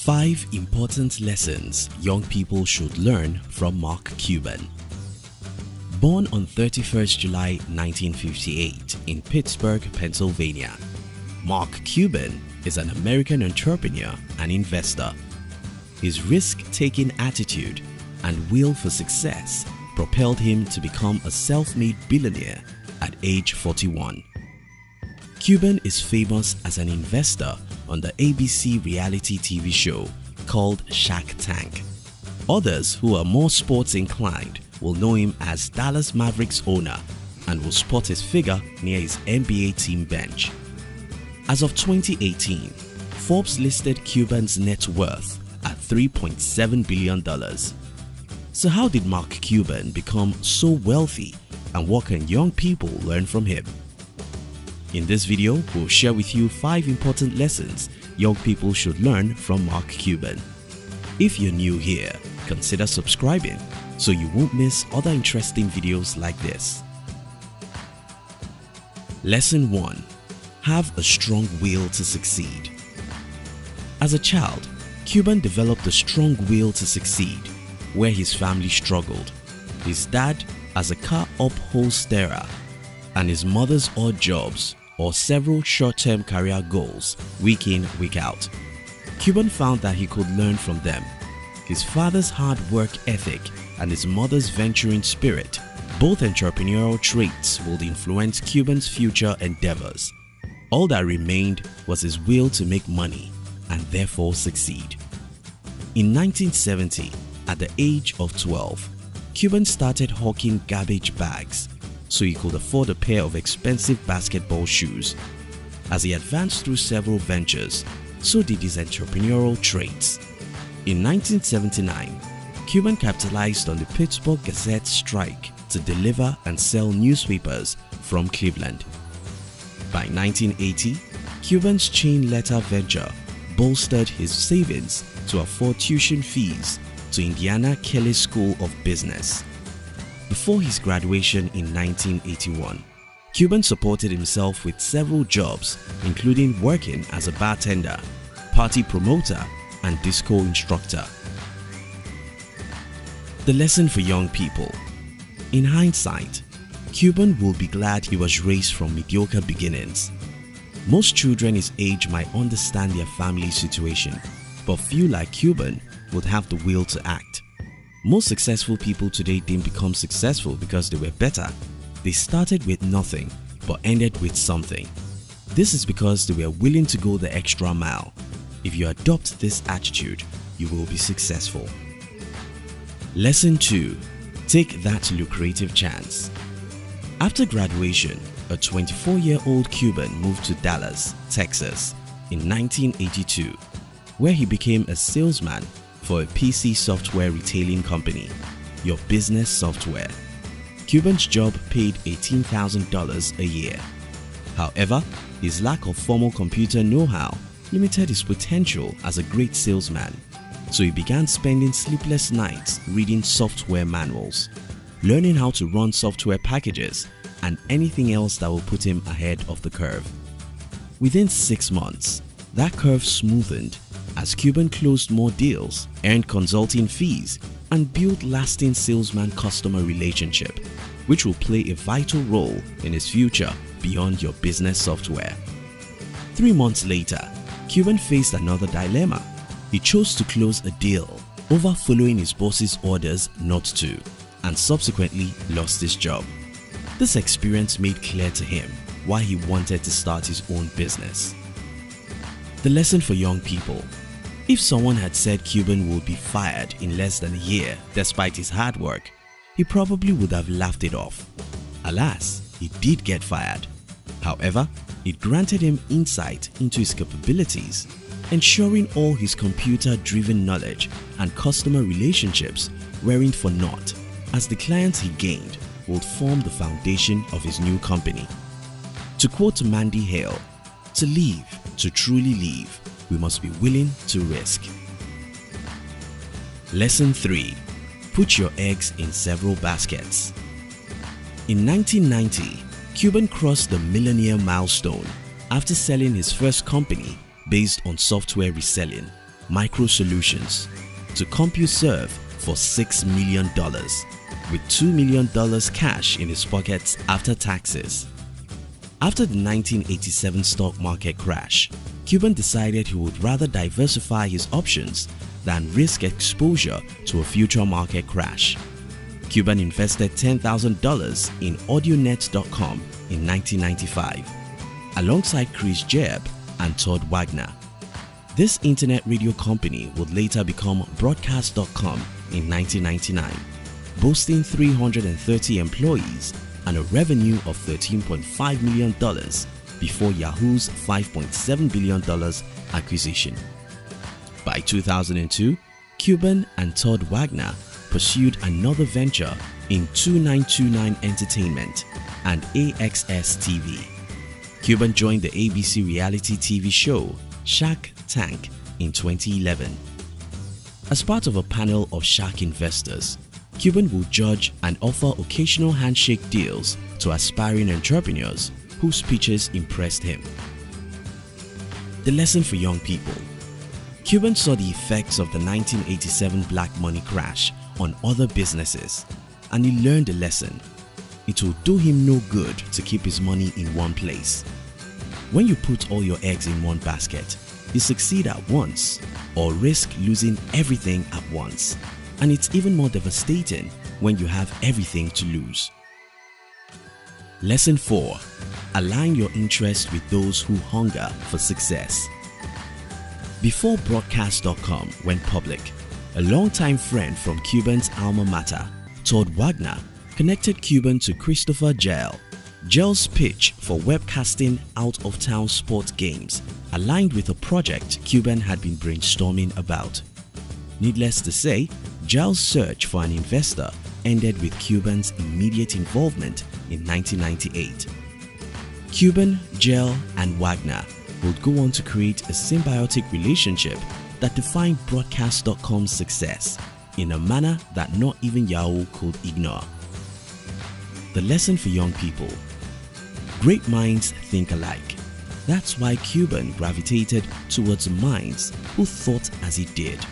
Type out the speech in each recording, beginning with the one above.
5 important lessons young people should learn from Mark Cuban. Born on 31st July 1958 in Pittsburgh, Pennsylvania, Mark Cuban is an American entrepreneur and investor. His risk-taking attitude and will for success propelled him to become a self-made billionaire at age 41. Cuban is famous as an investor on the ABC reality TV show called Shark Tank. Others who are more sports inclined will know him as Dallas Mavericks owner and will spot his figure near his NBA team bench. As of 2018, Forbes listed Cuban's net worth at $3.7 billion. So how did Mark Cuban become so wealthy, and what can young people learn from him? In this video, we'll share with you 5 important lessons young people should learn from Mark Cuban. If you're new here, consider subscribing so you won't miss other interesting videos like this. Lesson 1. Have a strong will to succeed. As a child, Cuban developed a strong will to succeed where his family struggled. His dad as a car upholsterer and his mother's odd jobs or several short-term career goals week in, week out. Cuban found that he could learn from them. His father's hard work ethic and his mother's venturing spirit, both entrepreneurial traits, would influence Cuban's future endeavors. All that remained was his will to make money and therefore succeed. In 1970, at the age of 12, Cuban started hawking garbage bags so he could afford a pair of expensive basketball shoes. As he advanced through several ventures, so did his entrepreneurial traits. In 1979, Cuban capitalized on the Pittsburgh Gazette strike to deliver and sell newspapers from Cleveland. By 1980, Cuban's chain letter venture bolstered his savings to afford tuition fees to Indiana Kelley School of Business. Before his graduation in 1981, Cuban supported himself with several jobs, including working as a bartender, party promoter, and disco instructor. The lesson for young people. In hindsight, Cuban will be glad he was raised from mediocre beginnings. Most children his age might understand their family situation, but few like Cuban would have the will to act. Most successful people today didn't become successful because they were better. They started with nothing but ended with something. This is because they were willing to go the extra mile. If you adopt this attitude, you will be successful. Lesson 2. Take that lucrative chance. After graduation, a 24-year-old Cuban moved to Dallas, Texas in 1982, where he became a salesman for a PC software retailing company, Your Business Software. Cuban's job paid $18,000 a year. However, his lack of formal computer know-how limited his potential as a great salesman, so he began spending sleepless nights reading software manuals, learning how to run software packages, and anything else that will put him ahead of the curve. Within 6 months, that curve smoothened as Cuban closed more deals, earned consulting fees, and built lasting salesman-customer relationship, which will play a vital role in his future beyond Your Business Software. 3 months later, Cuban faced another dilemma. He chose to close a deal over following his boss's orders not to, and subsequently lost his job. This experience made clear to him why he wanted to start his own business. The lesson for young people. If someone had said Cuban would be fired in less than a year despite his hard work, he probably would have laughed it off. Alas, he did get fired. However, it granted him insight into his capabilities, ensuring all his computer-driven knowledge and customer relationships weren't for naught, as the clients he gained would form the foundation of his new company. To quote Mandy Hale, to truly live, we must be willing to risk. Lesson 3. Put your eggs in several baskets. In 1990, Cuban crossed the millionaire milestone after selling his first company based on software reselling, Micro Solutions, to CompuServe for $6 million, with $2 million cash in his pockets after taxes. After the 1987 stock market crash, Cuban decided he would rather diversify his options than risk exposure to a future market crash. Cuban invested $10,000 in AudioNet.com in 1995, alongside Chris Jebb and Todd Wagner. This internet radio company would later become Broadcast.com in 1999, boasting 330 employees and a revenue of $13.5 million before Yahoo's $5.7 billion acquisition. By 2002, Cuban and Todd Wagner pursued another venture in 2929 Entertainment and AXS TV. Cuban joined the ABC reality TV show Shark Tank in 2011. As part of a panel of shark investors, Cuban will judge and offer occasional handshake deals to aspiring entrepreneurs whose pitches impressed him. The lesson for young people. Cuban saw the effects of the 1987 black money crash on other businesses, and he learned a lesson. It will do him no good to keep his money in one place. When you put all your eggs in one basket, you succeed at once or risk losing everything at once. And it's even more devastating when you have everything to lose. Lesson 4. Align your interest with those who hunger for success. Before Broadcast.com went public, a longtime friend from Cuban's alma mater, Todd Wagner, connected Cuban to Christopher Gell. Gell's pitch for webcasting out-of-town sport games aligned with a project Cuban had been brainstorming about. Needless to say, Gell's search for an investor ended with Cuban's immediate involvement in 1998. Cuban, Gell, and Wagner would go on to create a symbiotic relationship that defined Broadcast.com's success in a manner that not even Yahoo could ignore. The lesson for young people. Great minds think alike. That's why Cuban gravitated towards minds who thought as he did.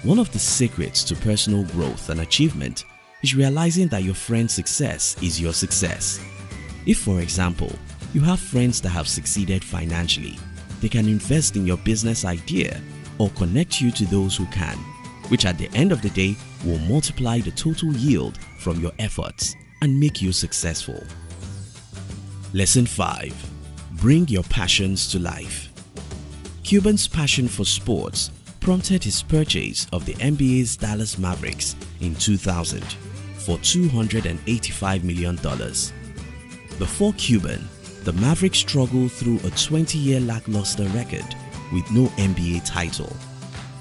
One of the secrets to personal growth and achievement is realizing that your friend's success is your success. If, for example, you have friends that have succeeded financially, they can invest in your business idea or connect you to those who can, which at the end of the day will multiply the total yield from your efforts and make you successful. Lesson 5. Bring your passions to life. Cuban's passion for sports prompted his purchase of the NBA's Dallas Mavericks in 2000 for $285 million. Before Cuban, the Mavericks struggled through a 20-year lackluster record with no NBA title.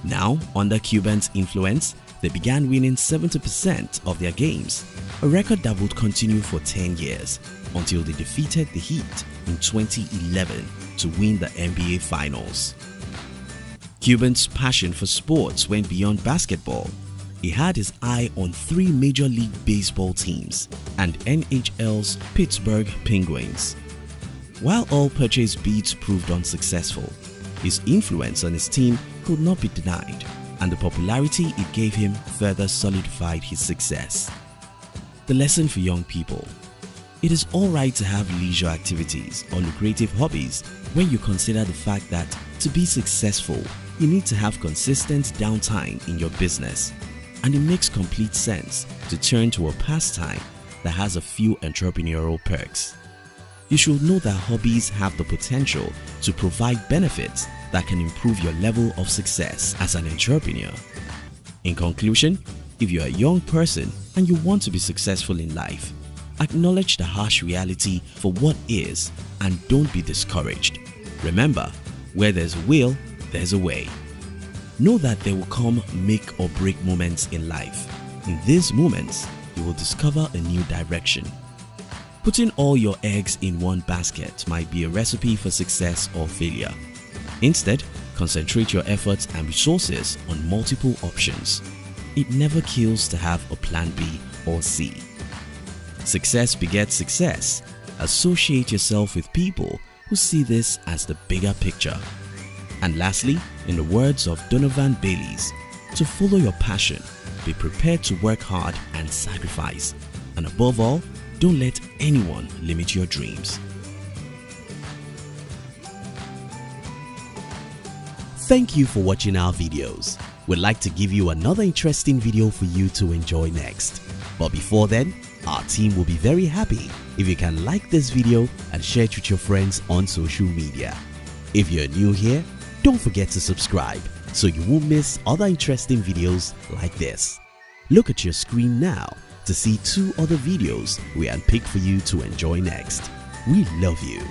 Now, under Cuban's influence, they began winning 70% of their games, a record that would continue for 10 years until they defeated the Heat in 2011 to win the NBA Finals. Cuban's passion for sports went beyond basketball. He had his eye on 3 Major League Baseball teams and NHL's Pittsburgh Penguins. While all purchase bids proved unsuccessful, his influence on his team could not be denied, and the popularity it gave him further solidified his success. The lesson for young people. It is alright to have leisure activities or lucrative hobbies when you consider the fact that to be successful, you need to have consistent downtime in your business, and it makes complete sense to turn to a pastime that has a few entrepreneurial perks. You should know that hobbies have the potential to provide benefits that can improve your level of success as an entrepreneur. In conclusion, if you're a young person and you want to be successful in life, acknowledge the harsh reality for what is and don't be discouraged. Remember, where there's a will, there's a way. Know that there will come make or break moments in life. In these moments, you will discover a new direction. Putting all your eggs in one basket might be a recipe for success or failure. Instead, concentrate your efforts and resources on multiple options. It never kills to have a plan B or C. Success begets success. Associate yourself with people who see this as the bigger picture. And lastly, In the words of Donovan Bailey's, to follow your passion, be prepared to work hard and sacrifice, and above all, don't let anyone limit your dreams. Thank you for watching our videos. We'd like to give you another interesting video for you to enjoy next. But before then, our team will be very happy if you can like this video and share it with your friends on social media. If you're new here, don't forget to subscribe so you won't miss other interesting videos like this. Look at your screen now to see 2 other videos we handpicked for you to enjoy next. We love you.